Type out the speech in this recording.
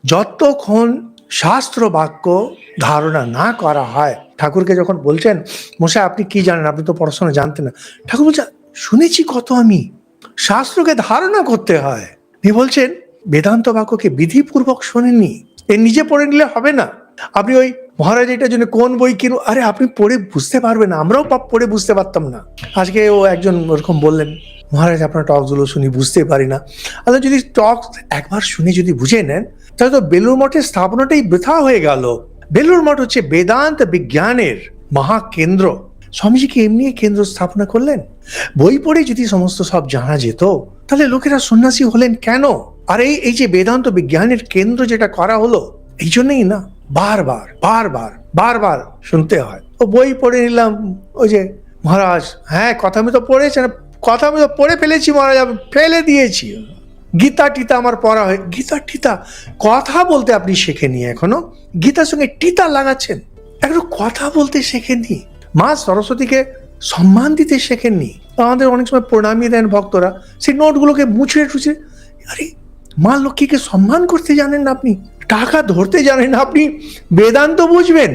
যতক্ষণ শাস্ত্র বাক্য ধারণা না করা হয়, ঠাকুরকে যখন বলছেন মশাই আপনি কি জানেন, আপনি তো পড়াশোনা জানতেন না, ঠাকুর বলছেন শুনেছি কত, আমি শাস্ত্রকে ধারণা করতে হয়। তিনি বলছেন বেদান্ত বাক্যকে বিধিপূর্বক শোনেননি, এ নিজে পড়ে নিলে হবে না। আপনি ওই মহারাজ এটার জন্য কোন বই কিনো, আরে আপনি পড়ে বুঝতে পারবেন না, আমরাও পড়ে বুঝতে পারতাম না। আজকে ও একজন ওরকম বললেন, মহারাজ আপনার টকগুলো শুনি বুঝতে পারি না। আচ্ছা যদি টক একবার শুনে যদি বুঝে নেন, তাহলে তো বেলুড় মঠের স্থাপনাটাই বৃথা হয়ে গেল। বেলুড় মঠ হচ্ছে বেদান্ত বিজ্ঞানের মহাকেন্দ্র। স্বামীজিকে এমনি কেন্দ্র স্থাপনা করলেন। বই পড়ে যদি সমস্ত সব জানা যেত, তাহলে লোকেরা সন্ন্যাসী হলেন কেন? আর এই যে বেদান্ত বিজ্ঞানের কেন্দ্র যেটা করা হলো, এই জন্যই না বারবার বারবার বারবার শুনতে হয়। ও বই পড়ে নিলাম, ওই যে মহারাজ হ্যাঁ কথা আমি তো পড়েছেন, কথা আমি তো পড়ে ফেলেছি মহারাজ, আমি ফেলে দিয়েছি। গীতা টিতা আমার পড়া হয়, গীতা টিতা কথা বলতে আপনি শেখেননি এখনো, গীতার সঙ্গে টিতা লাগাচ্ছেন, একটু কথা বলতে শেখেননি, মা সরস্বতীকে সম্মান দিতে শেখেননি। আমাদের অনেক সময় প্রণামী দেন ভক্তরা, সেই নোটগুলোকে মুছে টুছে, আরে মা লক্ষ্মীকে সম্মান করতে জানেন না আপনি, টাকা ধরতে জানেন না আপনি, বেদান্ত বুঝবেন?